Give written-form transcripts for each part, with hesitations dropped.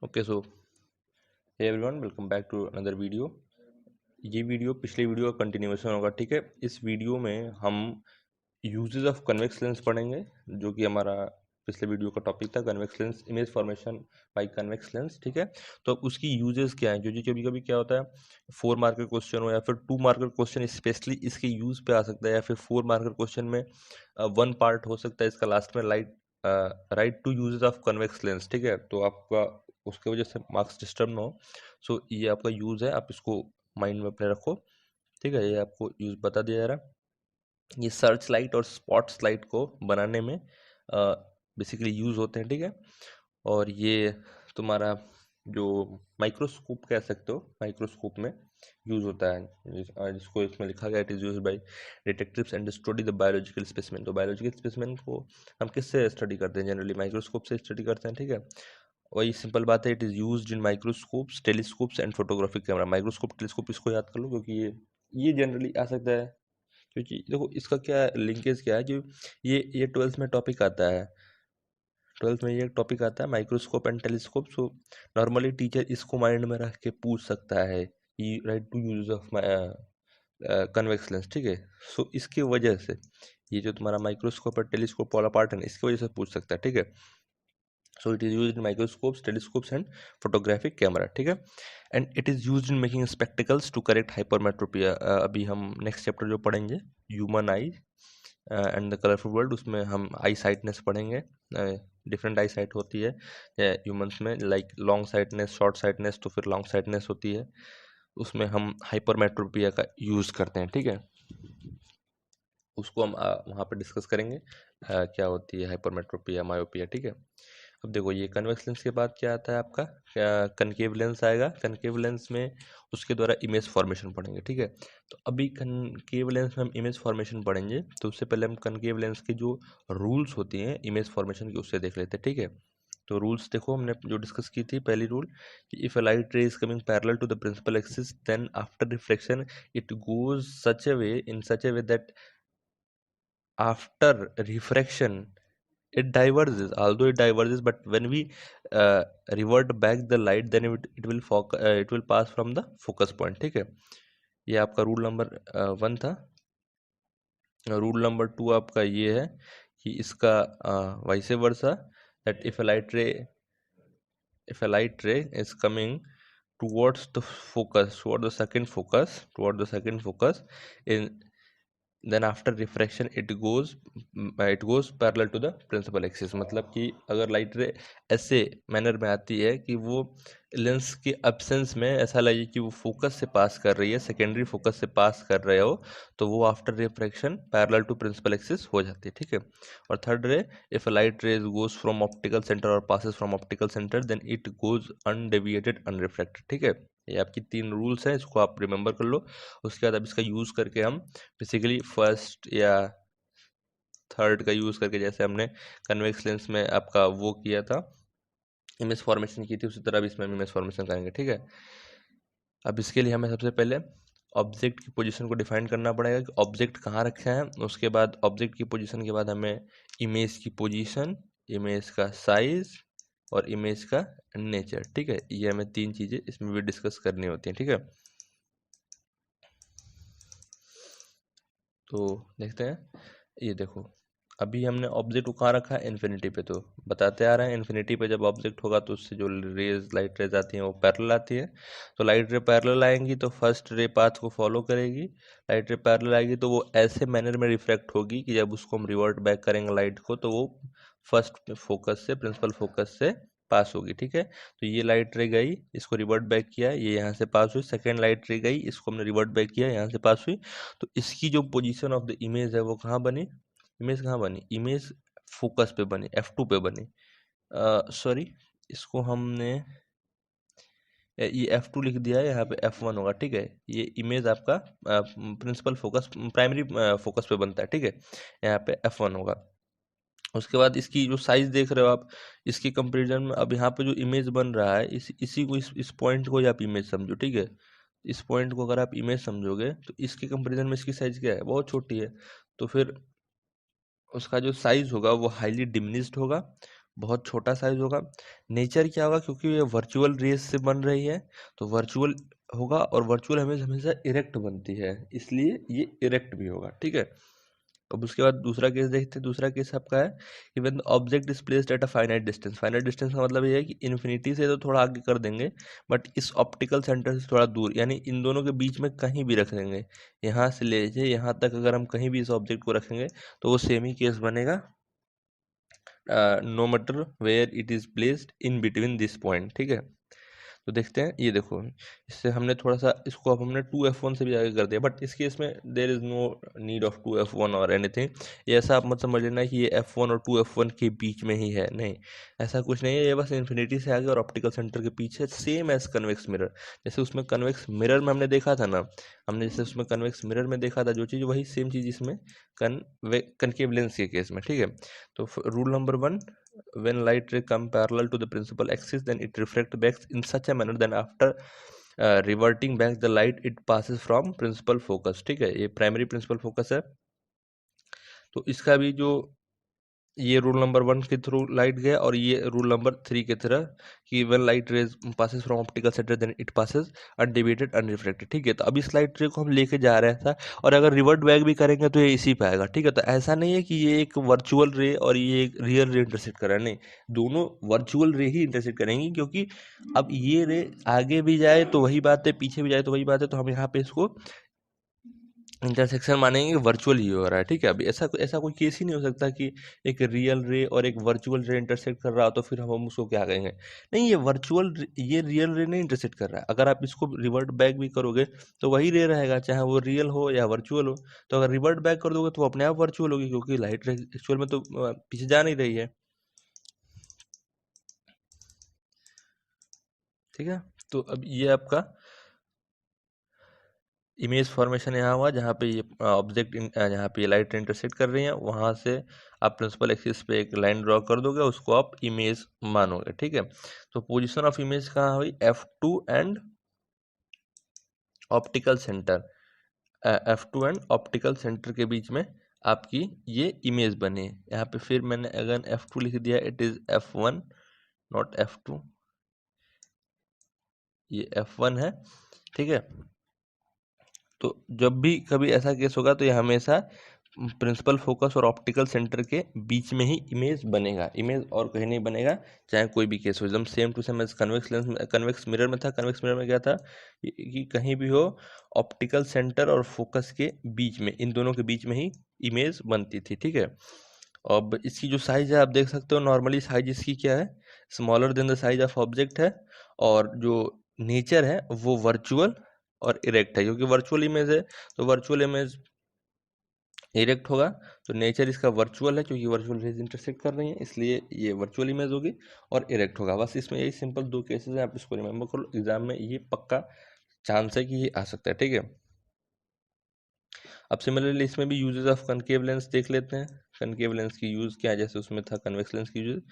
Okay so hey everyone, welcome back to another video. ये video पिछले video का continuation होगा। ठीक है, इस वीडियो में हम यूजेस ऑफ कन्वेक्स लेंस पढ़ेंगे, जो कि हमारा पिछले वीडियो का टॉपिक था, convex lens image formation by convex lens. ठीक है, तो अब उसकी यूजेस क्या है, जो कभी कभी क्या होता है 4 मार्कर क्वेश्चन हो या फिर 2 मार्कर क्वेश्चन स्पेशली इसके यूज पे आ सकता है, या फिर 4 मार्कर क्वेश्चन में 1 पार्ट हो सकता है इसका लास्ट में write two uses of convex lens. ठीक है, तो आपका उसके वजह से मार्क्स डिस्टर्ब ना हो। सो ये आपका यूज है, आप इसको माइंड में अपने रखो। ठीक है, ये आपको यूज बता दिया जा रहा है। ये सर्च लाइट और स्पॉट्स लाइट को बनाने में बेसिकली यूज होते हैं। ठीक है, और ये तुम्हारा जो माइक्रोस्कोप कह सकते हो, माइक्रोस्कोप में यूज होता है, जिसको इसमें लिखा गया, it is use by detectives and study the biological specimen. तो बायोलॉजिकल स्पेसिमेन को हम किससे स्टडी करते हैं? जनरली माइक्रोस्कोप से स्टडी करते हैं। ठीक है, वही सिंपल बात है, it is used in microscopes, telescopes and photographic camera. Microscope, telescope इसको याद कर लो, क्योंकि ये जनरली आ सकता है। क्योंकि देखो इसका क्या लिंकेज क्या है, जो ये 12th में टॉपिक आता है। 12th में ये टॉपिक आता है microscope and telescope. So normally teacher इसको माइंड में रख के पूछ सकता है कि write two use of convex lens. ठीक है, सो इसकी वजह से ये जो तुम्हारा माइक्रोस्कोप और टेलीस्कोप वाला पार्ट है ना, इसकी वजह से पूछ सकता है। ठीक है, so it is used in microscopes, telescopes and photographic camera. ठीक है, and it is used in making spectacles to correct hypermetropia. अभी हम नेक्स्ट चैप्टर जो पढ़ेंगे, human I and the colourful world, उसमें हम आई साइटनेस पढ़ेंगे। डिफरेंट आई साइट होती है ह्यूमंस में, like long sightedness, short sightedness, तो फिर लॉन्ग साइटनेस होती है, उसमें हम हाइपरमेट्रोपिया का यूज़ करते हैं। ठीक है, उसको हम वहाँ पे डिस्कस करेंगे क्या होती है हाइपरमेट्रोपिया, मायोपिया। ठीक है, अब देखो ये कन्वेक्स लेंस के बाद क्या आता है आपका, कनकेव लेंस आएगा। कनकेव लेंस में उसके द्वारा इमेज फॉर्मेशन पढ़ेंगे। ठीक है, तो अभी कनकेव लेंस में हम इमेज फॉर्मेशन पढ़ेंगे, तो उससे पहले हम कनकेव लेंस के जो रूल्स होती हैं इमेज फॉर्मेशन की, उससे देख लेते हैं। ठीक है, तो रूल्स देखो, हमने जो डिस्कस की थी, पहली रूल कि if a light ray is coming parallel to the principal axis, then after reflection it goes such a way, in such a way that after refraction it diverges. Although it diverges, but when we revert back the light, then it will pass from the focus point. ठीक है, ये आपका rule number 1 था। Rule number 2 आपका ये है कि इसका vice versa, that if a light ray is coming towards the focus, toward the second focus in, then after refraction it goes parallel to the principal axis. मतलब कि अगर light रे ऐसे मैनर में आती है कि वो लेंस के एब्सेंस में ऐसा लगे कि वो फोकस से पास कर रही है, सेकेंडरी फोकस से पास कर रहे हो, तो वो after refraction parallel to principal axis हो जाती है। ठीक है, और third ray, if light ray goes from optical centre और passes from optical centre, then it goes undeviated unreflected. ठीक है, ये आपकी 3 रूल्स हैं, इसको आप रिमेंबर कर लो। उसके बाद अब इसका यूज़ करके हम बेसिकली फर्स्ट या थर्ड का यूज़ करके, जैसे हमने कन्वेक्स लेंस में आपका वो किया था, इमेज फॉर्मेशन की थी, उसी तरह भी इसमें हम इमेज फॉर्मेशन करेंगे। ठीक है, अब इसके लिए हमें सबसे पहले ऑब्जेक्ट की पोजीशन को डिफाइन करना पड़ेगा कि ऑब्जेक्ट कहाँ रखा है। उसके बाद ऑब्जेक्ट की पोजीशन के बाद हमें इमेज की पोजीशन, इमेज का साइज और इमेज का नेचर। ठीक है, ये हमें 3 चीज़ें इसमें भी डिस्कस करनी होती हैं। ठीक है, तो देखते हैं। ये देखो, अभी हमने ऑब्जेक्ट को कहाँ रखा है, इन्फिनिटी पे, तो बताते आ रहे हैं इन्फिनिटी पे जब ऑब्जेक्ट होगा तो उससे जो रेज, लाइट रेज आती हैं वो पैरेलल आती है। तो लाइट रे पैरेलल आएंगी तो फर्स्ट रे पाथ को फॉलो करेगी। लाइट रे पैरेलल आएगी तो वो ऐसे मैनर में रिफ्लेक्ट होगी कि जब उसको हम रिवर्ट बैक करेंगे लाइट को, तो वो फर्स्ट फोकस से, प्रिंसिपल फोकस से पास होगी। ठीक है, तो ये लाइट रे गई, इसको रिवर्ट बैक किया, ये यहाँ से पास हुई। सेकेंड लाइट रे गई, इसको हमने रिवर्ट बैक किया, यहाँ से पास हुई। तो इसकी जो पोजीशन ऑफ द इमेज है वो कहाँ बनी, इमेज कहाँ बनी, इमेज फोकस पे बनी, F2 पे बनी। सॉरी, इसको हमने ये F2 लिख दिया है, यहाँ पे F1 होगा। ठीक है, ये इमेज आपका प्रिंसिपल फोकस, प्राइमरी फोकस पे बनता है। ठीक है, यहाँ पे F1 होगा। उसके बाद इसकी जो साइज देख रहे हो आप, इसकी कंपेरिजन में अब यहाँ पे जो इमेज बन रहा है, इसी को, इस पॉइंट को ही आप इमेज समझो। ठीक है, इस पॉइंट को अगर आप इमेज समझोगे तो इसके कंपेरिजन में इसकी साइज क्या है, बहुत छोटी है। तो फिर उसका जो साइज होगा वो हाईली डिमिनिश्ड होगा, बहुत छोटा साइज होगा। नेचर क्या होगा, क्योंकि ये वर्चुअल रेस से बन रही है तो वर्चुअल होगा, और वर्चुअल इमेज हमेशा इरेक्ट बनती है, इसलिए ये इरेक्ट भी होगा, ठीक है। अब उसके बाद दूसरा केस देखते हैं। दूसरा केस आपका है कि when object is placed at a finite distance. Finite distance का मतलब ये है कि इन्फिनिटी से तो थोड़ा आगे कर देंगे, बट इस ऑप्टिकल सेंटर से थोड़ा दूर, यानी इन दोनों के बीच में कहीं भी रख देंगे। यहाँ से लेके यहाँ तक अगर हम कहीं भी इस ऑब्जेक्ट को रखेंगे तो वो सेम ही केस बनेगा, no matter where it is placed in between this point, ठीक है। तो देखते हैं, ये देखो, इससे हमने थोड़ा सा इसको अब हमने 2f1 से भी आगे कर दिया, बट इस केस में there is no need of 2f1 और एनीथिंग। ये ऐसा आप मत समझ लेना कि ये f1 और 2f1 के बीच में ही है, नहीं, ऐसा कुछ नहीं है। ये बस इन्फिनिटी से आगे और ऑप्टिकल सेंटर के पीछे, सेम एज कन्वेक्स मिरर। जैसे उसमें कन्वेक्स मिरर में हमने देखा था ना, हमने जैसे उसमें कन्वेक्स मिरर में देखा था जो चीज़, वही सेम चीज़ इसमें कनकेव लेंस के केस में, ठीक है। तो rule number 1, when light ray come parallel to the principal axis, then it refracts back in such a manner that after reverting back the light it passes from principal focus, ठीक है। ये primary principal focus है। तो इसका भी जो ये rule number 1 के थ्रू लाइट गया, और ये रूल नंबर 3 के तरह कि when light rays passes from optical centre then it passes undeviated unreflected, ठीक है। तो अब इस लाइट रे को हम लेके जा रहा था, और अगर रिवर्ट बैक भी करेंगे तो ये इसी पे आएगा, ठीक है। तो ऐसा नहीं है कि ये एक वर्चुअल रे और ये एक रियल रे इंटरसेक्ट कर रहा है, नहीं, दोनों वर्चुअल रे ही इंटरसेक्ट करेंगी, क्योंकि अब ये रे आगे भी जाए तो वही बात है, पीछे भी जाए तो वही बात है, तो हम यहाँ पे इसको इंटरसेक्शन मानेंगे, वर्चुअल ही हो रहा है, ठीक है। अभी ऐसा कोई केस ही नहीं हो सकता कि एक रियल रे और एक वर्चुअल रे इंटरसेक्ट कर रहा हो तो फिर हम उसको क्या कहेंगे। नहीं, ये रियल रे नहीं इंटरसेक्ट कर रहा है। अगर आप इसको रिवर्ट बैक भी करोगे तो वही रे रहेगा, चाहे वो रियल हो या वर्चुअल हो। तो अगर रिवर्ट बैक कर दोगे तो वो अपने आप वर्चुअल होगी, क्योंकि लाइट रे एक्चुअल में तो पीछे जा नहीं रही है, ठीक है। तो अब ये आपका इमेज फॉर्मेशन यहाँ हुआ, जहाँ पे ये ऑब्जेक्ट जहाँ पे ये लाइट इंटरसेक्ट कर रही है, वहाँ से आप प्रिंसिपल एक्सिस पे एक लाइन ड्रॉ कर दोगे, उसको आप इमेज मानोगे, ठीक है। तो पोजीशन ऑफ इमेज कहाँ हुई, F2 and optical centre, F2 and optical centre के बीच में आपकी ये इमेज बनी। यहाँ पे फिर मैंने अगेन F2 लिख दिया, it is F1 not F2, ये F1 है, ठीक है। तो जब भी कभी ऐसा केस होगा तो ये हमेशा प्रिंसिपल फोकस और ऑप्टिकल सेंटर के बीच में ही इमेज बनेगा, इमेज और कहीं नहीं बनेगा, चाहे कोई भी केस हो। एकदम same to same as convex lens में, कन्वेक्स मिरर में था। कन्वेक्स मिरर में क्या था कि कहीं भी हो ऑप्टिकल सेंटर और फोकस के बीच में, इन दोनों के बीच में ही इमेज बनती थी, ठीक है। अब इसकी जो साइज है आप देख सकते हो, नॉर्मली साइज इसकी क्या है, smaller than the size of object है, और जो नेचर है वो वर्चुअल और इरेक्ट है, क्योंकि वर्चुअल इमेज है तो वर्चुअल इमेज इरेक्ट होगा। तो नेचर इसका वर्चुअल है, क्योंकि वर्चुअल रेज इंटरसेक्ट कर रही है, इसलिए ये वर्चुअल इमेज होगी और इरेक्ट होगा। बस इसमें यही सिंपल 2 केसेस हैं, आप इसको रिमेंबर कर लो, एग्जाम में ये पक्का चांस है कि ये आ सकता है, ठीक है। अब सिमिलरली इसमें भी यूजेस ऑफ कनकेव लेंस देख लेते हैं। कनकेव लेंस की यूज़ क्या है, जैसे उसमें था कन्वेक्स लेंस की यूज,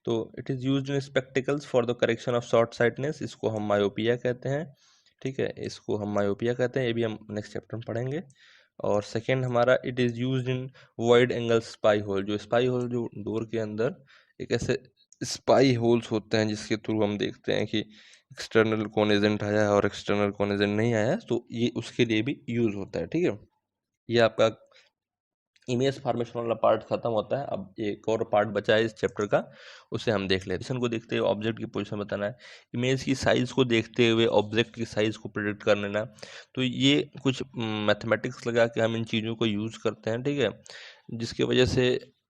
तो it is used in spectacles for the correction of short sightedness, इसको हम मायोपिया कहते हैं, ठीक है, इसको हम मायोपिया कहते हैं, ये भी हम नेक्स्ट चैप्टर में पढ़ेंगे। और सेकेंड हमारा, it is used in wide angle spy hole, जो स्पाई होल जो डोर के अंदर एक ऐसे स्पाई होल्स होते हैं जिसके थ्रू हम देखते हैं कि एक्सटर्नल कौन एजेंट आया है और एक्सटर्नल कौन एजेंट नहीं आया है, तो ये उसके लिए भी यूज़ होता है, ठीक है। ये आपका इमेज फॉर्मेशन वाला पार्ट खत्म होता है। अब एक और पार्ट बचा है इस चैप्टर का, उसे हम देख लेते हैं। पोजीशन को देखते हुए ऑब्जेक्ट की पोजीशन बताना है, इमेज की साइज को देखते हुए ऑब्जेक्ट की साइज को प्रेडिक्ट कर लेना। तो ये कुछ मैथमेटिक्स लगा के हम इन चीज़ों को यूज़ करते हैं, ठीक है, जिसकी वजह से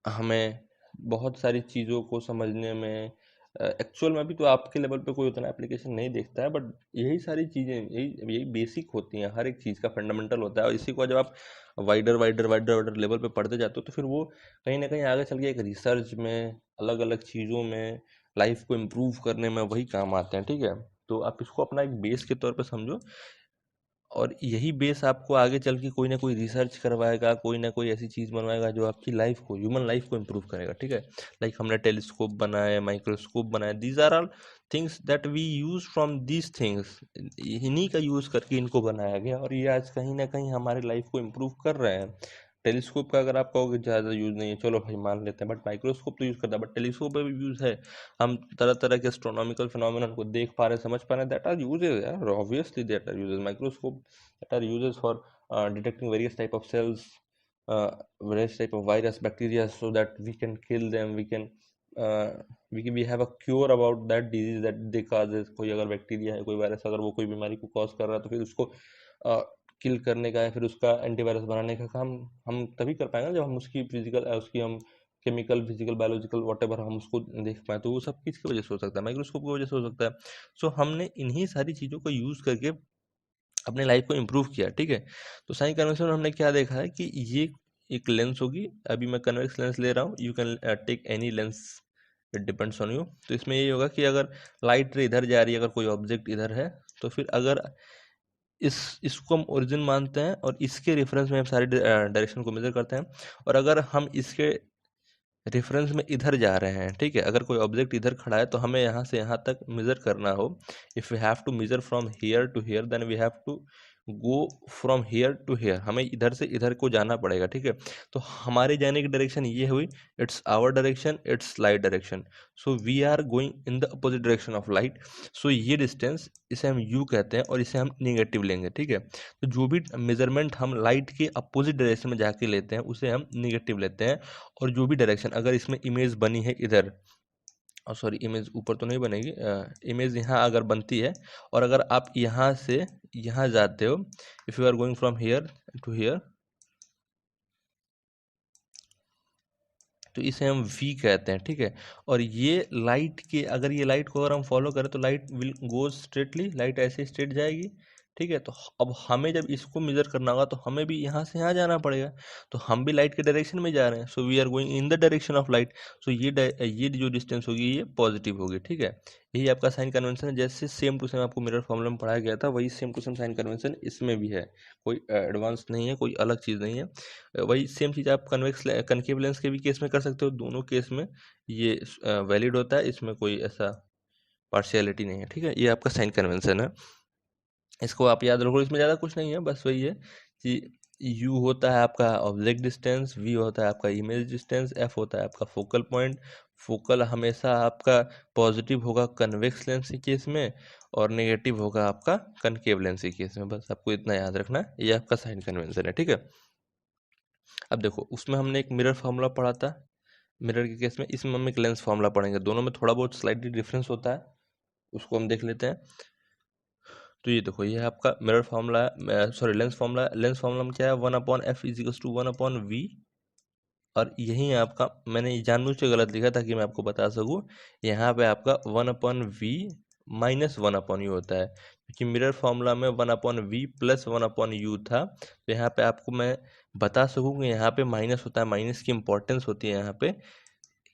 हमें बहुत सारी चीज़ों को समझने में, एक्चुअल में अभी तो आपके लेवल पे कोई उतना एप्लीकेशन नहीं देखता है, बट यही सारी चीज़ें, यही बेसिक होती हैं, हर एक चीज़ का फंडामेंटल होता है, और इसी को जब आप wider wider wider wider level पे पढ़ते जाते हो तो फिर वो कहीं ना कहीं आगे चल के एक रिसर्च में, अलग अलग चीज़ों में, लाइफ को इम्प्रूव करने में वही काम आते हैं, ठीक है। तो आप इसको अपना एक बेस के तौर पे समझो, और यही बेस आपको आगे चल के कोई ना कोई रिसर्च करवाएगा, कोई ना कोई ऐसी चीज़ बनवाएगा जो आपकी लाइफ को, ह्यूमन लाइफ को इम्प्रूव करेगा, ठीक है। लाइक हमने टेलीस्कोप बनाए, माइक्रोस्कोप बनाए, these are all things that we use from these things, इन्हीं का यूज़ करके इनको बनाया गया, और ये आज कहीं ना कहीं हमारी लाइफ को इम्प्रूव कर रहे हैं। टेलीस्कोप का अगर आप कहोगे ज़्यादा यूज़ नहीं है, चलो भाई मान लेते हैं, बट माइक्रोस्कोप तो यूज़ करता है, बट टेलीस्कोप में भी यूज़ है। हम तरह तरह के एस्ट्रोनॉमिकल फिनोमेनन को देख पा रहे हैं, समझ पा रहे हैं, दैट आर यूजेज यार, obviously that are uses. Microscope that are uses for detecting various type of cells, various type of virus, bacteria, so that we can kill them, we have a cure about that disease that they causes। कोई अगर bacteria है, कोई virus अगर वो कोई बीमारी को cause कर रहा है, तो फिर उसको किल करने का या फिर उसका एंटीवायरस बनाने का काम हम तभी कर पाएंगे जब हम उसकी फिजिकल उसकी हम केमिकल, फिजिकल, बायोलॉजिकल वॉटेवर हम उसको देख पाए। तो वो सब किसकी वजह से हो सकता है? माइक्रोस्कोप की वजह से हो सकता है। सो हमने इन्हीं सारी चीज़ों को यूज़ करके अपने लाइफ को इम्प्रूव किया, ठीक है। तो साइन कन्वेंशन में हमने क्या देखा है कि ये एक लेंस होगी। अभी मैं कन्वेक्स लेंस ले रहा हूँ, you can take any lens, it depends on you. तो इसमें ये होगा कि अगर लाइट रे इधर जा रही है, अगर कोई ऑब्जेक्ट इधर है, तो फिर अगर इसको हम ओरिजिन मानते हैं और इसके रेफरेंस में हम सारे डायरेक्शन को मेजर करते हैं। और अगर हम इसके रेफरेंस में इधर जा रहे हैं, ठीक है, अगर कोई ऑब्जेक्ट इधर खड़ा है तो हमें यहाँ से यहाँ तक मेजर करना हो, if we have to measure from here to here, then we have to go from here to here, हमें इधर से इधर को जाना पड़ेगा, ठीक है। तो हमारे जाने की डायरेक्शन ये हुई, it's our direction, it's light direction. So we are going in the opposite direction of light. So ये डिस्टेंस, इसे हम यू कहते हैं और इसे हम निगेटिव लेंगे, ठीक है। तो जो भी मेजरमेंट हम लाइट के अपोजिट डायरेक्शन में जाके लेते हैं उसे हम निगेटिव लेते हैं। और जो भी डायरेक्शन, अगर इसमें इमेज बनी है इधर, और सॉरी इमेज ऊपर तो नहीं बनेगी, इमेज यहाँ अगर बनती है और अगर आप यहाँ से यहाँ जाते हो, if you are going from here to here, तो इसे हम वी कहते हैं, ठीक है। और ये लाइट के, अगर ये लाइट को अगर हम फॉलो करें तो light will go straightly, light ऐसे स्ट्रेट जाएगी, ठीक है। तो अब हमें जब इसको मेजर करना होगा तो हमें भी यहाँ से यहाँ जाना पड़ेगा, तो हम भी लाइट के डायरेक्शन में जा रहे हैं। So we are going in the direction of light. So ये जो डिस्टेंस होगी ये पॉजिटिव होगी, ठीक है। यही आपका साइन कन्वेंशन है। जैसे सेम टू सेम आपको मिरर फॉर्मूला में पढ़ाया गया था, वही same to same sign convention इसमें भी है। कोई एडवांस नहीं है, कोई अलग चीज़ नहीं है। वही सेम चीज़ आप कनकेव लेंस के भी केस में कर सकते हो। दोनों केस में ये वैलिड होता है, इसमें कोई ऐसा पार्शियलिटी नहीं है, ठीक है। ये आपका साइन कन्वेंशन है, इसको आप याद रखो। इसमें ज़्यादा कुछ नहीं है, बस वही है कि यू होता है आपका ऑब्जेक्ट डिस्टेंस, वी होता है आपका इमेज डिस्टेंस, एफ होता है आपका फोकल पॉइंट। फोकल हमेशा आपका पॉजिटिव होगा कन्वेक्स लेंस के केस में, और नेगेटिव होगा आपका कनकेव लेंस के केस में। बस आपको इतना याद रखना है, ये आपका साइन कन्वेंशन है, ठीक है। अब देखो, उसमें हमने एक मिरर फार्मूला पढ़ा था मिरर के केस में, इसमें हम एक लेंस फार्मूला पढ़ेंगे। दोनों में थोड़ा बहुत स्लाइटली डिफरेंस होता है, उसको हम देख लेते हैं। तो ये देखो, ये है आपका मिरर फार्मूला है, sorry lens formula. Lens formula में क्या है, 1/f इजिकल्स टू 1/v। और यही आपका, मैंने जानबूझ के गलत लिखा ताकि मैं आपको बता सकूँ, यहाँ पे आपका 1/v माइनस 1/u होता है, क्योंकि मिरर फार्मूला में 1/v प्लस 1/u था। तो यहाँ पे आपको मैं बता सकूँ कि यहाँ पे माइनस होता है, माइनस की इंपॉर्टेंस होती है यहाँ पे,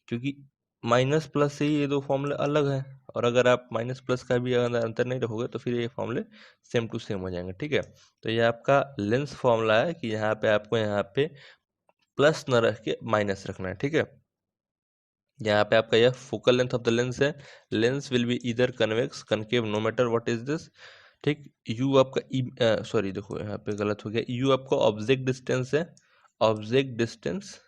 क्योंकि माइनस प्लस से ही ये दो फॉर्मूले अलग हैं। और अगर आप माइनस प्लस का भी अगर अंतर नहीं रखोगे तो फिर ये फॉर्मूले सेम टू सेम हो जाएंगे, ठीक है। तो ये आपका लेंस फॉर्मूला है कि यहाँ पे आपको यहाँ पे प्लस न रख के माइनस रखना है, ठीक है। यहाँ पे आपका यह focal length of the lens है। लेंस विल बी इधर convex, concave, no matter what is this, ठीक। यू आपका सॉरी देखो यहाँ पे गलत हो गया, यू आपका ऑब्जेक्ट डिस्टेंस है। ऑब्जेक्ट डिस्टेंस,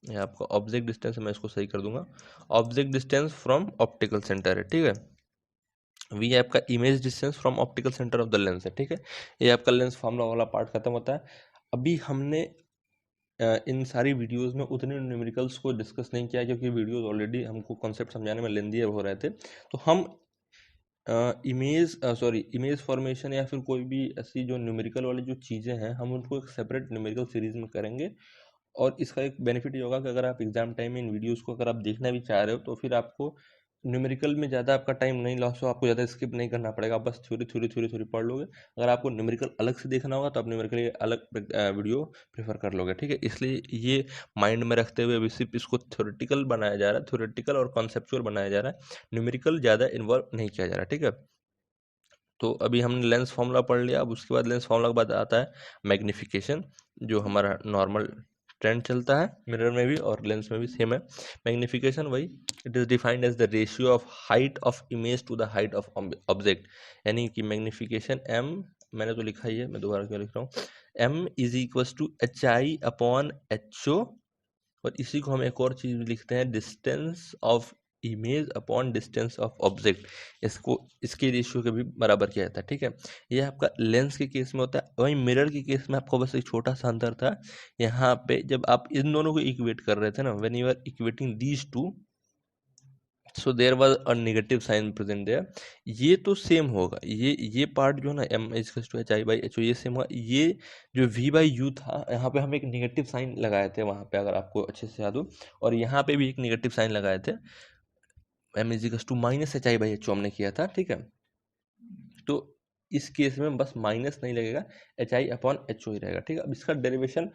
ये आपका ऑब्जेक्ट डिस्टेंस है, मैं इसको सही कर दूंगा। Object distance from optical centre है, ठीक है। वी आपका image distance from optical centre of the lens है, ठीक है। ये आपका लेंस फार्मूला वाला पार्ट खत्म होता है। अभी हमने इन सारी वीडियोस में उतने न्यूमेरिकल्स को डिस्कस नहीं किया, क्योंकि वीडियोस ऑलरेडी हमको कॉन्सेप्ट समझाने में लेंदी हो रहे थे। तो हम इमेज फॉर्मेशन या फिर कोई भी ऐसी जो न्यूमेरिकल वाली जो चीज़ें हैं, हम उनको एक सेपरेट न्यूमेरिकल सीरीज में करेंगे। और इसका एक बेनिफिट ये होगा कि अगर आप एग्जाम टाइम में इन वीडियोस को अगर आप देखना भी चाह रहे हो, तो फिर आपको न्यूमेरिकल में ज़्यादा आपका टाइम नहीं लॉस हो, आपको ज़्यादा स्किप नहीं करना पड़ेगा, आप बस थ्योरी थ्योरी थ्योरी थ्योरी पढ़ लोगे। अगर आपको न्यूमेरिकल अलग से देखना होगा तो आप न्यूमेरिकल अलग वीडियो प्रेफर कर लोगे, ठीक है। इसलिए ये माइंड में रखते हुए अभी सिर्फ इसको थ्योरेटिकल बनाया जा रहा है, थ्योरेटिकल और कॉन्सेप्चुअल बनाया जा रहा है, न्यूमेरिकल ज़्यादा इन्वॉल्व नहीं किया जा रहा है, ठीक है। तो अभी हमने लेंस फार्मूला पढ़ लिया। अब उसके बाद लेंस फार्मूला के बाद आता है मैग्निफिकेशन, जो हमारा नॉर्मल ट्रेंड चलता है मिरर में भी और लेंस में भी सेम है। मैग्निफिकेशन वही, it is defined as the ratio of height of image to the height of object. यानी कि मैग्निफिकेशन एम, मैंने तो लिखा ही है, मैं दोबारा क्यों लिख रहा हूँ, m is equal to HI/HO, और इसी को हम एक और चीज लिखते हैं, distance of image upon distance of object. इसको इसके रेशियो के भी बराबर किया जाता है, ठीक है। ये आपका लेंस के केस में होता है। वहीं मिरर के केस में आपको बस एक छोटा सा अंतर था, यहाँ पे जब आप इन दोनों को इक्वेट कर रहे थे ना, when you are equating these two, so there was a negative sign present there. ये तो सेम होगा, ये पार्ट जो है ना m इक्वल्स टू HI/HO, ये सेम होगा। ये जो V/U था, यहाँ पे हम एक नेगेटिव साइन लगाए थे वहाँ पे, अगर आपको अच्छे से याद हो, और यहाँ पे भी एक नेगेटिव साइन लगाए थे, m इक्वल्स टू -HI/HO हमने किया था, ठीक है। तो इस केस में बस माइनस नहीं लगेगा, HI/HO ही रहेगा, ठीक है। अब इसका डेरिवेशन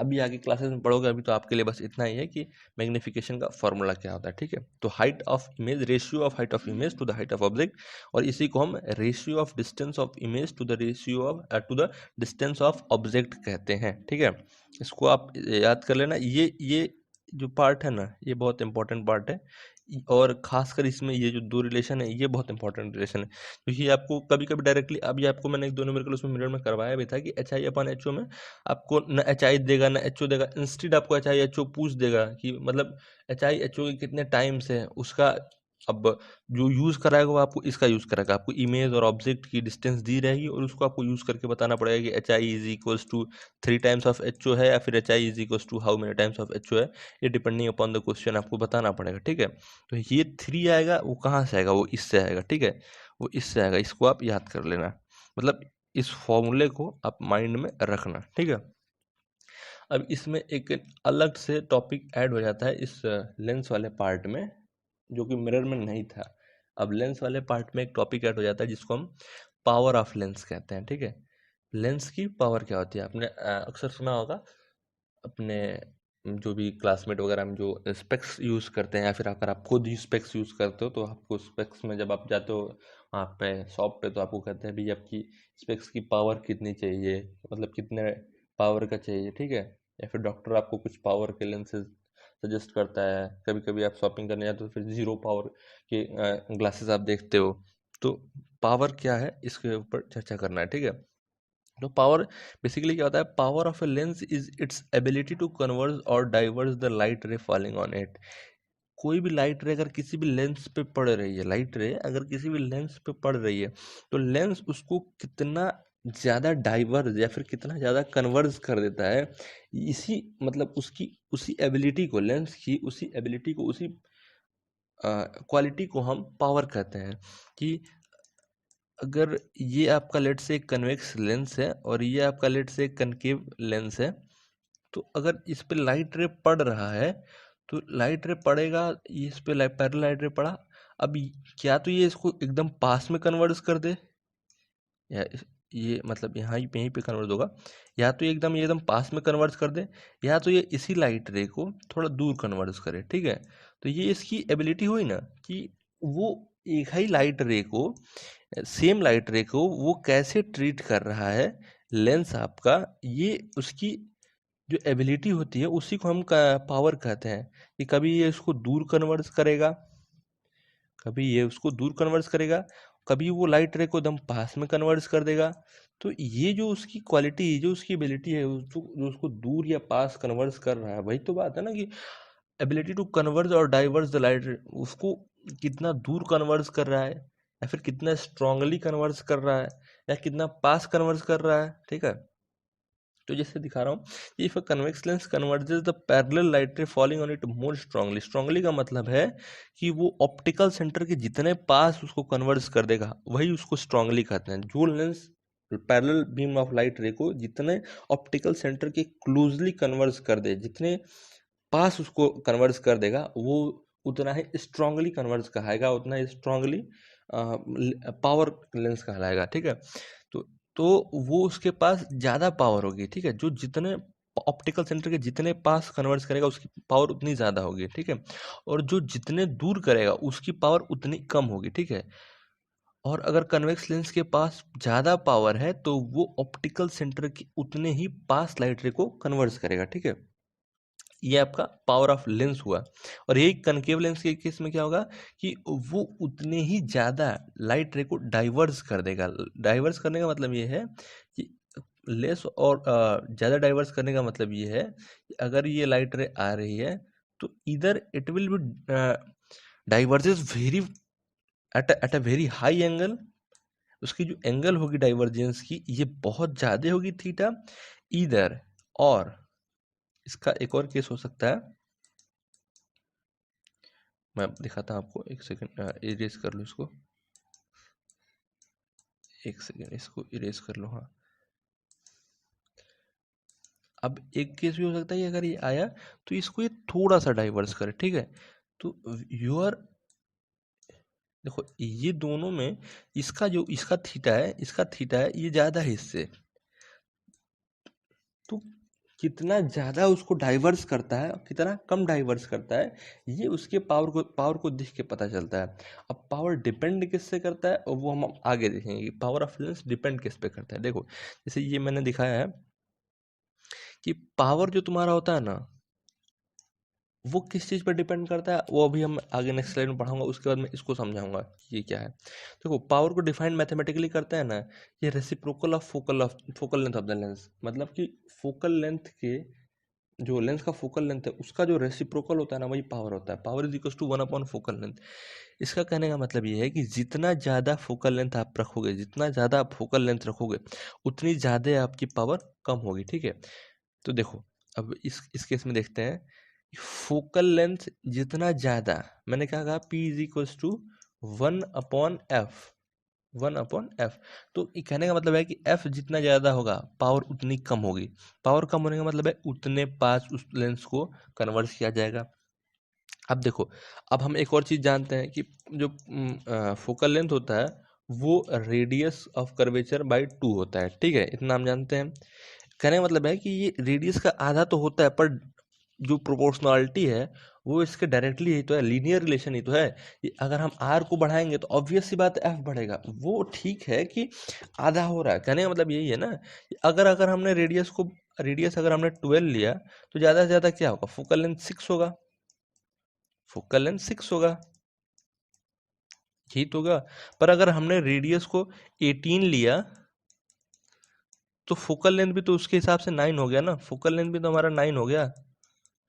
अभी आगे क्लासेस में पढ़ोगे, अभी तो आपके लिए बस इतना ही है कि मैग्निफिकेशन का फॉर्मूला क्या होता है, ठीक है। तो height of image, ratio of height of image to the height of object, और इसी को हम ratio of distance of image to the ratio of to the distance of object कहते हैं, ठीक है। इसको आप याद कर लेना। ये जो पार्ट है ना, ये बहुत इंपॉर्टेंट पार्ट है, और खासकर इसमें ये जो दो रिलेशन है, ये बहुत इंपॉर्टेंट रिलेशन है, क्योंकि आपको कभी कभी डायरेक्टली, अभी आपको मैंने एक दो न्यूमेरिकल उसमें मिरर में करवाया भी था कि HI/HO में आपको न HI देगा न HO देगा, इंस्टेड आपको HI/HO पूछ देगा कि मतलब HI/HO के कितने टाइम्स है उसका। अब जो यूज़ कराएगा वो आपको इसका यूज़ कराएगा, आपको इमेज और ऑब्जेक्ट की डिस्टेंस दी रहेगी, और उसको आपको यूज़ करके बताना पड़ेगा कि HI is equals to 3 times of HO है, या फिर HI is equals to how many times of HO है। ये डिपेंडिंग अपॉन द क्वेश्चन आपको बताना पड़ेगा, ठीक है। तो ये 3 आएगा, वो कहाँ से आएगा, वो इससे आएगा, ठीक है, वो इससे आएगा। इसको आप याद कर लेना, मतलब इस फॉर्मूले को आप माइंड में रखना, ठीक है। अब इसमें एक अलग से टॉपिक ऐड हो जाता है इस लेंस वाले पार्ट में, जो कि मिरर में नहीं था। अब लेंस वाले पार्ट में एक टॉपिक ऐड हो जाता है जिसको हम पावर ऑफ लेंस कहते हैं, ठीक है। लेंस की पावर क्या होती है, आपने अक्सर सुना होगा अपने जो भी क्लासमेट वगैरह में जो स्पेक्स यूज़ करते हैं, या फिर अगर आप खुद ही स्पेक्स यूज़ करते हो, तो आपको स्पेक्स में जब आप जाते हो वहाँ पे शॉप पे, तो आपको कहते हैं भाई आपकी स्पेक्स की पावर कितनी चाहिए, मतलब कितने पावर का चाहिए, ठीक है। या फिर डॉक्टर आपको कुछ पावर के लेंसेज सजेस्ट करता है। कभी कभी आप शॉपिंग करने जाते हो, फिर 0 पावर के ग्लासेस आप देखते हो। तो पावर क्या है, इसके ऊपर चर्चा करना है, ठीक है। तो पावर बेसिकली क्या होता है, power of a lens is its ability to converge or diverge the light ray falling on it. कोई भी लाइट रे अगर किसी भी लेंस पे पड़ रही है, लाइट रे अगर किसी भी लेंस पे पड़ रही है, तो लेंस उसको कितना ज़्यादा डाइवर्ज या फिर कितना ज़्यादा कन्वर्ज कर देता है, इसी मतलब उसकी उसी एबिलिटी को, लेंस की उसी एबिलिटी को, उसी क्वालिटी को हम पावर कहते हैं। कि अगर ये आपका लेट से एक कन्वेक्स लेंस है, और ये आपका लेट से एक कनकेव लेंस है, तो अगर इस पे लाइट रे पड़ रहा है, तो लाइट रे पड़ेगा, इस पे पैरेलल लाइट रे पड़ा। अब क्या तो ये इसको एकदम पास में कन्वर्ट कर दे, या ये मतलब यहाँ ही यहीं पे कन्वर्ट होगा, या तो ये एकदम पास में कन्वर्ट कर दे, या तो ये इसी लाइट रे को थोड़ा दूर कन्वर्ट करे, ठीक है। तो ये इसकी एबिलिटी हुई ना, कि वो एक ही लाइट रे को, सेम लाइट रे को वो कैसे ट्रीट कर रहा है लेंस आपका, ये उसकी जो एबिलिटी होती है, उसी को हम पावर कहते हैं। कि कभी ये इसको दूर कन्वर्ट करेगा, कभी ये उसको दूर कन्वर्ट करेगा, कभी वो लाइट रे को एकदम पास में कन्वर्ट कर देगा। तो ये जो उसकी क्वालिटी, जो उसकी एबिलिटी है, जो उसको दूर या पास कन्वर्ट कर रहा है, वही तो बात है ना, कि ability to converge or diverge the light रे, उसको कितना दूर कन्वर्ज कर रहा है, या फिर कितना स्ट्रांगली कन्वर्ज कर रहा है, या कितना पास कन्वर्ज कर रहा है, ठीक है। तो जैसे दिखा रहा हूँ, if a convex lens converges the parallel light ray falling on it more strongly, strongly का मतलब है कि वो ऑप्टिकल सेंटर के जितने पास उसको कन्वर्ज कर देगा, वही उसको स्ट्रांगली कहते हैं। जो lens parallel beam of light रे को जितने ऑप्टिकल सेंटर के क्लोजली कन्वर्ज कर दे, जितने पास उसको कन्वर्ज कर देगा, वो उतना ही स्ट्रांगली कन्वर्ज कहलाएगा, उतना ही स्ट्रांगली पावर लेंस कहलाएगा, ठीक है। तो तो वो उसके पास ज़्यादा पावर होगी, ठीक है। जो जितने ऑप्टिकल सेंटर के जितने पास कन्वर्ज करेगा, उसकी पावर उतनी ज़्यादा होगी, ठीक है। और जो जितने दूर करेगा, उसकी पावर उतनी कम होगी, ठीक है। और अगर कन्वेक्स लेंस के पास ज़्यादा पावर है, तो वो ऑप्टिकल सेंटर के उतने ही पास लाइट रे को कन्वर्ज करेगा, ठीक है। ये आपका पावर ऑफ लेंस हुआ। और यही कनकेव लेंस के केस में क्या होगा, कि वो उतने ही ज़्यादा लाइट रे को डाइवर्स कर देगा। डाइवर्स करने का मतलब ये है कि लेस और ज़्यादा डाइवर्स करने का मतलब ये है कि अगर ये लाइट रे आ रही है तो इधर it will be diverges very at a very high angle, उसकी जो एंगल होगी डाइवर्जेंस की ये बहुत ज़्यादा होगी थीटा इधर। और इसका एक और केस हो सकता है, मैं दिखाता हूँ आपको, एक सेकंड इरेज कर लो इसको, एक सेकंड इसको इरेज कर लो। हाँ, अब एक केस भी हो सकता है कि अगर ये आया तो इसको ये थोड़ा सा डाइवर्स करे, ठीक है। तो यूआर देखो ये दोनों में इसका थीटा है ये ज़्यादा है इससे, तो कितना ज़्यादा उसको डाइवर्स करता है और कितना कम डाइवर्स करता है ये उसके पावर को देख के पता चलता है। अब पावर डिपेंड किससे करता है और वो हम आगे देखेंगे कि पावर ऑफ लेंस डिपेंड किस पे करता है। देखो जैसे ये मैंने दिखाया है कि पावर जो तुम्हारा होता है ना वो किस चीज़ पर डिपेंड करता है, वो अभी हम आगे नेक्स्ट स्लाइड में पढ़ाऊंगा, उसके बाद मैं इसको समझाऊंगा कि ये क्या है। देखो पावर को डिफाइन मैथमेटिकली करते हैं ना, ये reciprocal of focal length of the lens, मतलब कि फोकल लेंथ के जो लेंस का फोकल लेंथ है उसका जो रेसिप्रोकल होता है ना वही पावर होता है। Power is equal to 1 upon focal length. इसका कहने का मतलब ये है कि जितना ज़्यादा फोकल लेंथ आप रखोगे, जितना ज़्यादा आप फोकल लेंथ रखोगे उतनी ज़्यादा आपकी पावर कम होगी, ठीक है। तो देखो अब इस केस में देखते हैं, फोकल लेंथ जितना ज़्यादा, मैंने क्या कहा, P is equal to 1/f, 1/f। तो ये कहने का मतलब है कि f जितना ज़्यादा होगा पावर उतनी कम होगी। पावर कम होने का मतलब है उतने पास उस लेंस को कन्वर्ट किया जाएगा। अब देखो, अब हम एक और चीज़ जानते हैं कि जो फोकल लेंथ होता है वो रेडियस ऑफ कर्वेचर बाय 2 होता है, ठीक है, इतना हम जानते हैं। कहने का मतलब है कि ये रेडियस का आधा तो होता है, पर जो प्रोपोर्शनलिटी है वो इसके डायरेक्टली ही तो है, लीनियर रिलेशन ही तो है। ये अगर हम आर को बढ़ाएंगे तो ऑब्वियस सी बात है एफ बढ़ेगा, वो ठीक है कि आधा हो रहा है। कहने का मतलब यही है ना, कि अगर अगर हमने रेडियस अगर हमने 12 लिया तो ज़्यादा से ज़्यादा क्या होगा, फोकल लेंथ 6 होगा, फोकल लेंथ 6 होगा, यही तो होगा। पर अगर हमने रेडियस को 18 लिया तो फोकल लेंथ भी तो उसके हिसाब से 9 हो गया ना, फोकल लेंथ भी तो हमारा 9 हो गया,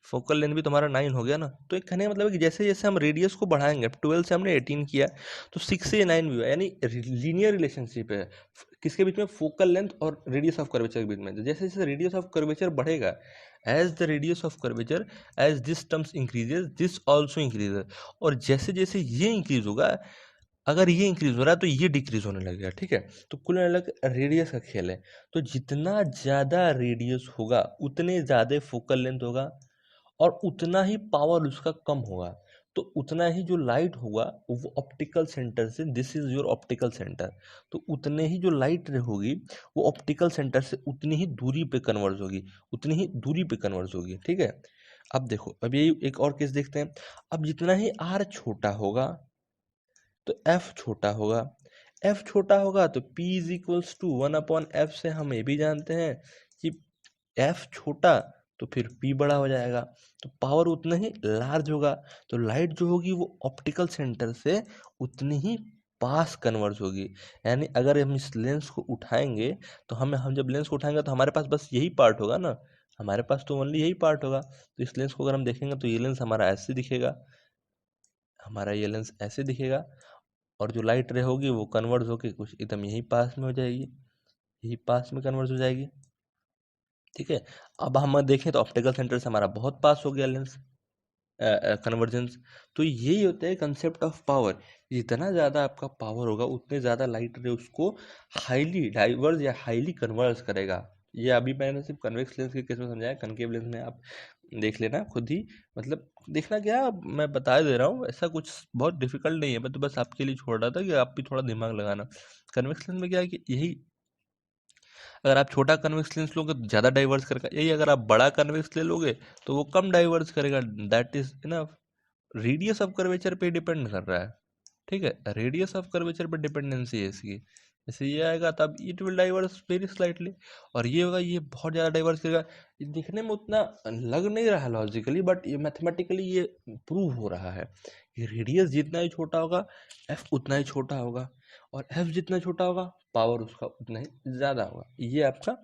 फोकल लेंथ भी तुम्हारा 9 हो गया ना। तो एक कहने का मतलब है कि जैसे जैसे हम रेडियस को बढ़ाएंगे, 12 से हमने 18 किया तो 6 से 9 भी हुआ, यानी लीनियर रिलेशनशिप है किसके बीच में, फोकल लेंथ और रेडियस ऑफ कर्वेचर के बीच में। तो जैसे जैसे रेडियस ऑफ कर्वेचर बढ़ेगा, as the radius of curvature, as this terms increases this also increases, और जैसे जैसे ये इंक्रीज होगा, अगर ये इंक्रीज हो रहा है तो ये डिक्रीज होने लगेगा, ठीक है। तो कुल मिलाकर रेडियस का खेल है। तो जितना ज़्यादा रेडियस होगा उतने ज़्यादा फोकल लेंथ होगा और उतना ही पावर उसका कम होगा। तो उतना ही जो लाइट होगा वो ऑप्टिकल सेंटर से, this is your optical centre, तो उतने ही जो लाइट होगी वो ऑप्टिकल सेंटर से उतनी ही दूरी पे कन्वर्ज होगी, उतनी ही दूरी पे कन्वर्ज होगी, ठीक है। अब देखो, अब ये एक और केस देखते हैं। अब जितना ही आर छोटा होगा तो एफ छोटा होगा, एफ छोटा होगा तो P is equals to 1/f से हम ये भी जानते हैं कि एफ छोटा तो फिर P बड़ा हो जाएगा, तो पावर उतना ही लार्ज होगा। तो लाइट जो होगी वो ऑप्टिकल सेंटर से उतनी ही पास कन्वर्ज होगी। यानी अगर हम इस लेंस को उठाएंगे तो हम जब लेंस को उठाएंगे तो हमारे पास बस यही पार्ट होगा ना, हमारे पास तो ओनली यही पार्ट होगा। तो इस लेंस को अगर हम देखेंगे तो ये लेंस हमारा ऐसे दिखेगा, हमारा ये लेंस ऐसे दिखेगा, और जो लाइट रे होगी वो कन्वर्ज होके कुछ एकदम यही पास में हो जाएगी, यही पास में कन्वर्ज हो जाएगी, ठीक है। अब हम देखें तो ऑप्टिकल सेंटर से हमारा बहुत पास हो गया लेंस कन्वर्जेंस। तो यही होता है कंसेप्ट ऑफ पावर, जितना ज़्यादा आपका पावर होगा उतने ज़्यादा लाइट रे उसको हाईली डाइवर्ज या हाईली कन्वर्ज करेगा। ये अभी मैंने सिर्फ कन्वेक्स लेंस के केस में समझाया, कनकेव लेंस में आप देख लेना खुद ही, मतलब देखना क्या, मैं बता दे रहा हूँ, ऐसा कुछ बहुत डिफिकल्ट नहीं है, मैं तो बस आपके लिए छोड़ रहा था कि आप भी थोड़ा दिमाग लगाना। कन्वेक्स लेंस में क्या है कि यही, अगर आप छोटा कन्वेक्स लेंस लोगे तो ज़्यादा डाइवर्स करेगा, यही अगर आप बड़ा कन्वेक्स ले लोगे तो वो कम डाइवर्स करेगा। That is enough. Radius of curvature पे डिपेंड कर रहा है, ठीक है, रेडियस ऑफ कर्वेचर पे डिपेंडेंसी है इसकी। जैसे ये आएगा तब it will diverse very slightly, और ये होगा ये बहुत ज़्यादा डाइवर्स करेगा। ये दिखने में उतना लग नहीं रहा है लॉजिकली, बट ये मैथमेटिकली ये प्रूव हो रहा है कि रेडियस जितना ही छोटा होगा एफ उतना ही छोटा होगा, और एफ जितना छोटा होगा पावर उसका उतना ही ज़्यादा होगा। ये आपका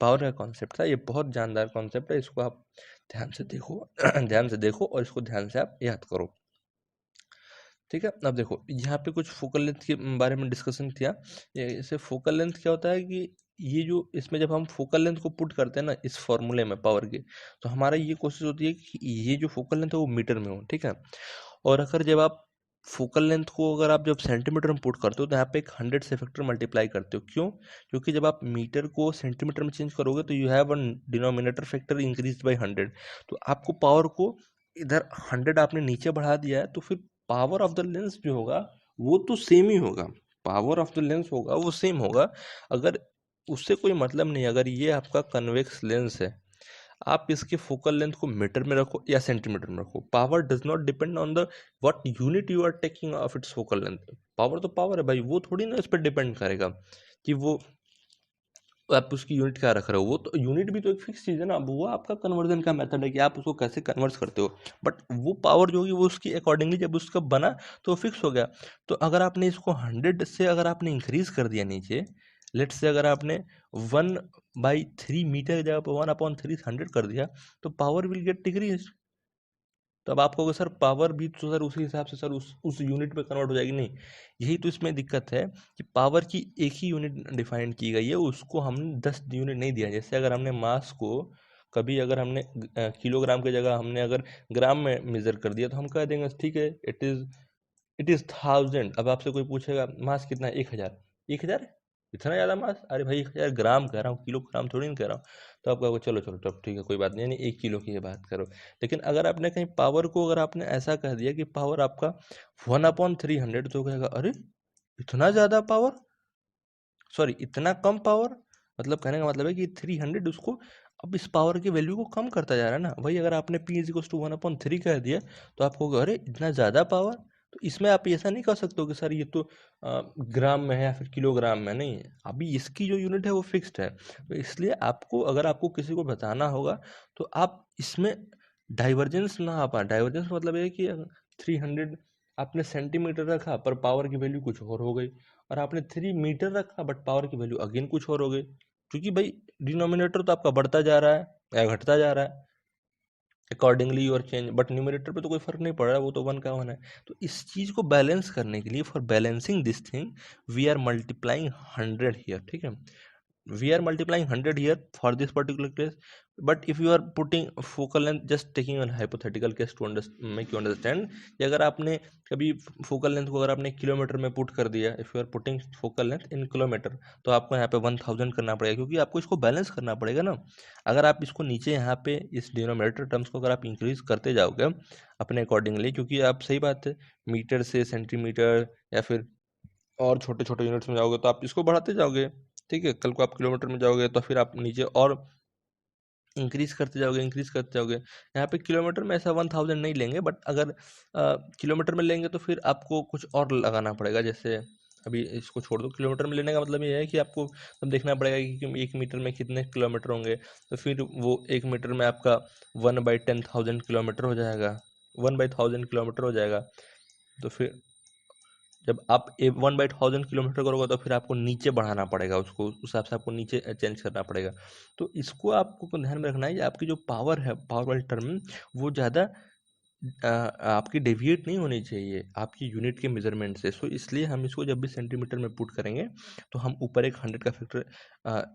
पावर का कॉन्सेप्ट था। ये बहुत जानदार कॉन्सेप्ट है, इसको आप ध्यान से देखो ध्यान से देखो और इसको ध्यान से आप याद करो, ठीक है। अब देखो यहाँ पे कुछ फोकल लेंथ के बारे में डिस्कशन किया। जैसे फोकल लेंथ क्या होता है कि ये जो इसमें जब हम फोकल लेंथ को पुट करते हैं ना इस फॉर्मूले में पावर के, तो हमारा ये कोशिश होती है कि ये जो फोकल लेंथ है वो मीटर में हो, ठीक है। और अगर जब आप फोकल लेंथ को अगर आप जब सेंटीमीटर में पुट करते हो तो यहाँ पे एक 100 से फैक्टर मल्टीप्लाई करते हो। क्यों? क्योंकि जब आप मीटर को सेंटीमीटर में चेंज करोगे तो you have one denominator factor increase by 100, तो आपको पावर को इधर 100 आपने नीचे बढ़ा दिया है, तो फिर पावर ऑफ द लेंस जो होगा वो तो सेम ही होगा, पावर ऑफ द लेंस होगा वो सेम होगा। अगर उससे कोई मतलब नहीं, अगर ये आपका कन्वेक्स लेंस है, आप इसके फोकल लेंथ को मीटर में रखो या सेंटीमीटर में रखो, power does not depend on the what unit you are taking of its focal length. Power तो पावर है भाई, वो थोड़ी ना इस पर डिपेंड करेगा कि वो आप उसकी यूनिट क्या रख रहे हो। वो तो यूनिट भी तो एक फिक्स चीज़ है ना, वो आपका कन्वर्जन का मेथड है कि आप उसको कैसे कन्वर्ट करते हो। बट वो पावर जो होगी वो उसकी अकॉर्डिंगली जब उसका बना तो फिक्स हो गया। तो अगर आपने इसको 100 से अगर आपने इंक्रीज कर दिया नीचे, लेट्स से अगर आपने 1/3 मीटर की जगह पर 1/3 100 कर दिया, तो पावर विल गेट डिक्रीज। तो अब आप कहोगे सर पावर भी तो सर उसी हिसाब से सर उस यूनिट में कन्वर्ट हो जाएगी। नहीं, यही तो इसमें दिक्कत है कि पावर की एक ही यूनिट डिफाइन की गई है, उसको हमने 10 यूनिट नहीं दिया। जैसे अगर हमने मास को कभी अगर हमने किलोग्राम की जगह हमने अगर ग्राम में मेजर कर दिया तो हम कह देंगे ठीक है इट इज़ 1000। अब आपसे कोई पूछेगा मास कितना है, 1000। 1000 इतना ज़्यादा मास? अरे भाई 1000 ग्राम कह रहा हूँ, किलोग्राम थोड़ी ना कह रहा हूँ। तो आप कहोगे चलो चलो तब ठीक है कोई बात नहीं, यानी 1 किलो की ये बात करो। लेकिन अगर आपने कहीं पावर को अगर आपने ऐसा कह दिया कि पावर आपका 1/300, तो कहेगा अरे इतना ज़्यादा पावर, सॉरी इतना कम पावर। मतलब कहने का मतलब है कि 300 उसको अब इस पावर की वैल्यू को कम करता जा रहा है ना। वही अगर आपने P इज इक्वल टू 1/3 कह दिया तो आप कहोगे अरे इतना ज़्यादा पावर। तो इसमें आप ऐसा नहीं कह सकते हो कि सर ये तो ग्राम में है या फिर किलोग्राम में, नहीं है। अभी इसकी जो यूनिट है वो फिक्स्ड है। तो इसलिए आपको अगर आपको किसी को बताना होगा तो आप इसमें डाइवर्जेंस ना आ पाए। डाइवर्जेंस मतलब है कि 300 आपने सेंटीमीटर रखा पर पावर की वैल्यू कुछ और हो गई, और आपने 3 मीटर रखा बट पावर की वैल्यू अगेन कुछ और हो गई, क्योंकि भाई डिनोमिनेटर तो आपका बढ़ता जा रहा है या घटता जा रहा है, accordingly your change. But numerator पे तो कोई फर्क नहीं पड़ रहा है, वो तो 1 का 1 है। तो इस चीज़ को बैलेंस करने के लिए for balancing this thing we are multiplying 100 here, ठीक है। We are multiplying 100 here for this particular case, but if you are putting focal length, just taking a hypothetical case to make you understand, कि अगर आपने कभी focal length को अगर आपने kilometre में पुट कर दिया, if you are putting focal length in kilometre, तो आपको यहाँ पे 1000 करना पड़ेगा, क्योंकि आपको इसको बैलेंस करना पड़ेगा ना। अगर आप इसको नीचे यहाँ पे इस डिनोमिनेटर टर्म्स को अगर आप इंक्रीज करते जाओगे अपने अकॉर्डिंगली, क्योंकि आप सही बात है मीटर से सेंटीमीटर या फिर और छोटे छोटे यूनिट्स में जाओगे तो आप इसको बढ़ाते जाओगे, ठीक है। कल को आप किलोमीटर में जाओगे तो फिर आप नीचे और इंक्रीज करते जाओगे, इंक्रीज करते जाओगे। यहाँ पे किलोमीटर में ऐसा 1000 नहीं लेंगे, बट अगर किलोमीटर में लेंगे तो फिर आपको कुछ और लगाना पड़ेगा। जैसे अभी इसको छोड़ दो, किलोमीटर में लेने का मतलब ये है कि आपको तब देखना पड़ेगा कि 1 मीटर में कितने किलोमीटर होंगे, तो फिर वो 1 मीटर में आपका 1/10,000 किलोमीटर हो जाएगा, 1/1000 किलोमीटर हो जाएगा। तो फिर जब आप 1/1000 किलोमीटर करोगे तो फिर आपको नीचे बढ़ाना पड़ेगा, उसको उस हिसाब से आपको नीचे चेंज करना पड़ेगा। तो इसको आपको ध्यान में रखना है कि आपकी जो पावर है, पावर वाली टर्म, वो ज़्यादा आपकी डेविएट नहीं होनी चाहिए आपकी यूनिट के मेजरमेंट से। सो इसलिए हम इसको जब भी सेंटीमीटर में पुट करेंगे तो हम ऊपर एक 100 का फैक्टर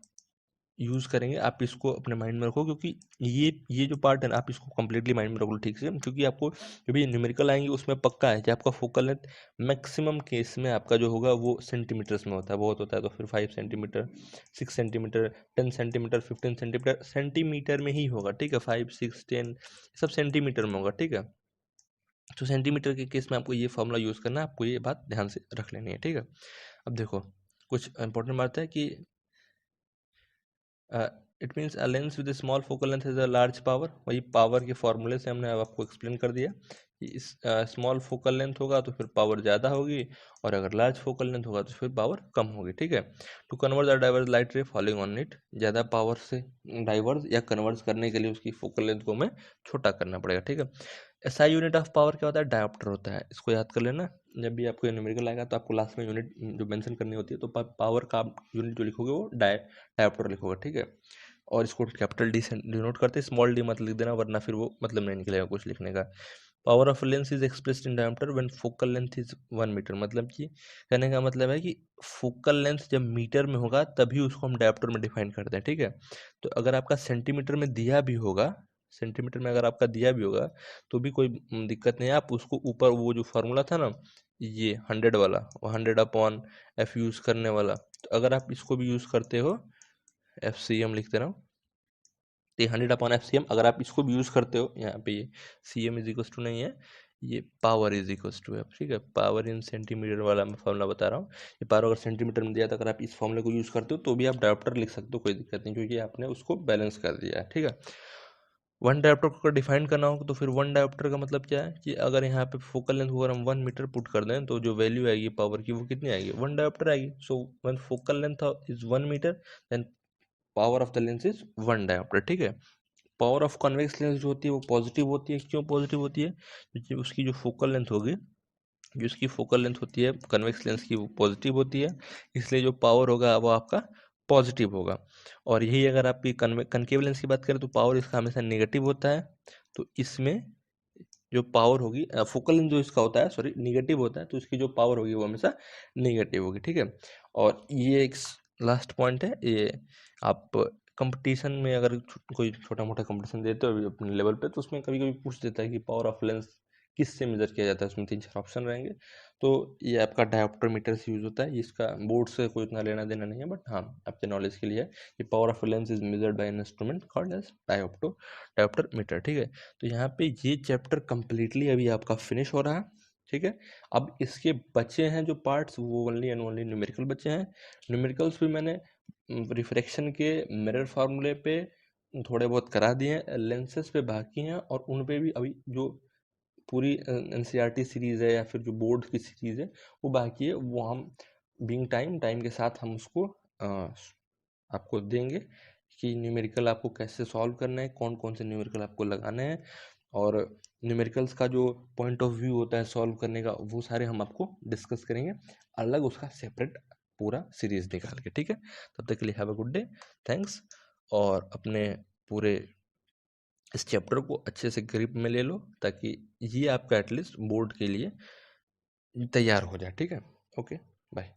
यूज़ करेंगे। आप इसको अपने माइंड में रखो, क्योंकि ये जो पार्ट है ना, आप इसको कंप्लीटली माइंड में रख लो ठीक से, क्योंकि आपको जब ये न्यूमेरिकल आएंगे उसमें पक्का है कि आपका फोकल लेंथ मैक्सिमम केस में आपका जो होगा वो सेंटीमीटर्स में होता है, बहुत होता है तो फिर 5 centimetre, 6 centimetre, 10 centimetre, 15 centimetre, centimetre में ही होगा, ठीक है। 5, 6, 10 सब सेंटीमीटर में होगा, ठीक है। तो सेंटीमीटर के केस में आपको ये फॉर्मूला यूज़ करना है, आपको ये बात ध्यान से रख लेनी है, ठीक है। अब देखो कुछ इंपॉर्टेंट बात है कि it means a lens with small focal length has a large power. वही पावर के फॉर्मूले से हमने अब आपको एक्सप्लेन कर दिया कि इस स्मॉल फोकल लेंथ होगा तो फिर पावर ज़्यादा होगी, और अगर लार्ज फोकल लेंथ होगा तो फिर पावर कम होगी, ठीक है। To convert the diverge light ray falling on it, ज़्यादा पावर से डाइवर्स या कन्वर्स करने के लिए उसकी फोकल लेंथ को हमें छोटा करना पड़ेगा, ठीक है। एसआई यूनिट ऑफ पावर क्या होता है? डायोप्टर होता है। इसको याद कर लेना, जब भी आपको न्यूमेरिकल आएगा तो आपको लास्ट में यूनिट जो मेंशन करनी होती है, तो पावर का यूनिट जो लिखोगे वो डायोप्टर लिखोगे, ठीक है। और इसको कैपिटल डी से डिनोट करते हैं, स्मॉल डी मत लिख देना, वरना फिर वो मतलब नहीं निकलेगा कुछ लिखने का। Power of lens is expressed in diameter when focal length is 1 metre, मतलब कि कहने का मतलब है कि फोकल लेंथ जब मीटर में होगा तभी उसको हम डायमीटर में डिफाइन करते हैं, ठीक है। तो अगर आपका सेंटीमीटर में दिया भी होगा, सेंटीमीटर में अगर आपका दिया भी होगा तो भी कोई दिक्कत नहीं है। आप उसको ऊपर वो जो फार्मूला था ना, ये 100 वाला, वो 100/f यूज़ करने वाला, तो अगर आप इसको भी यूज़ करते हो, FCM लिखते रहो, तो 100/FCM अगर आप इसको भी यूज़ करते हो, यहाँ पे ये CM इज इक्वल टू नहीं है, ये पावर इज इक्वल टू है, ठीक है। पावर इन सेंटीमीटर वाला मैं फॉर्मूला बता रहा हूँ। ये पावर अगर सेंटीमीटर में दिया था, अगर आप इस फॉर्मूले को यूज़ करते हो तो भी आप डायोप्टर लिख सकते हो, कोई दिक्कत नहीं, क्योंकि आपने उसको बैलेंस कर दिया है, ठीक है। वन डायोप्टर को अगर डिफाइन करना हो तो फिर वन डायोप्टर का मतलब क्या है कि अगर यहाँ पे फोकल लेंथ को अगर हम 1 मीटर पुट कर दें तो जो वैल्यू आएगी पावर की वो कितनी आएगी? 1 डायोप्टर आएगी। So when focal length is 1 metre then power of the lens is 1 dioptre, ठीक है। पावर ऑफ कॉन्वेक्स लेंस जो होती है वो पॉजिटिव होती है। क्यों पॉजिटिव होती है? क्योंकि उसकी जो फोकल लेंथ होगी, जो इसकी फोकल लेंथ होती है कन्वेक्स लेंस की, वो पॉजिटिव होती है, इसलिए जो पावर होगा वो आपका पॉजिटिव होगा। और यही अगर आपकी कनकेव लेंस की बात करें तो पावर इसका हमेशा नेगेटिव होता है। तो इसमें जो पावर होगी, फोकल लेंथ जो इसका होता है, सॉरी, निगेटिव होता है, तो इसकी जो पावर होगी वो हमेशा निगेटिव होगी, ठीक है। और ये एक लास्ट पॉइंट है, ये आप कंपटीशन में अगर कोई छोटा मोटा कंपटीशन देते हो अपने लेवल पे, तो उसमें कभी कभी पूछ देता है कि पावर ऑफ लेंस किससे मेजर किया जाता है, उसमें 3-4 ऑप्शन रहेंगे। तो ये आपका डायोप्टर मीटर से यूज होता है, इसका बोर्ड से कोई इतना लेना देना नहीं है, बट हाँ आपके नॉलेज के लिए ये power of lens is measured by an instrument called as dioptre metre, ठीक है। तो यहाँ पे ये चैप्टर कंप्लीटली अभी आपका फिनिश हो रहा है, ठीक है। अब इसके बचे हैं जो पार्ट्स, वो ओनली एंड ओनली न्यूमेरिकल बचे हैं। न्यूमेरिकल्स भी मैंने रिफ्रैक्शन के मिरर फार्मूले पे थोड़े बहुत करा दिए हैं, लेंसेज पे बाकी हैं, और उन पे भी अभी जो पूरी NCERT सीरीज़ है या फिर जो बोर्ड की सीरीज़ है वो बाकी है, वो हम बीइंग टाइम के साथ हम उसको आपको देंगे कि न्यूमेरिकल आपको कैसे सॉल्व करना है, कौन कौन से न्यूमेरिकल आपको लगाने हैं, और न्यूमेरिकल्स का जो पॉइंट ऑफ व्यू होता है सॉल्व करने का, वो सारे हम आपको डिस्कस करेंगे अलग, उसका सेपरेट पूरा सीरीज निकाल के, ठीक है। तब तक के लिए have a good day, thanks. और अपने पूरे इस चैप्टर को अच्छे से ग्रिप में ले लो, ताकि ये आपका एटलीस्ट बोर्ड के लिए तैयार हो जाए, ठीक है। Okay, bye.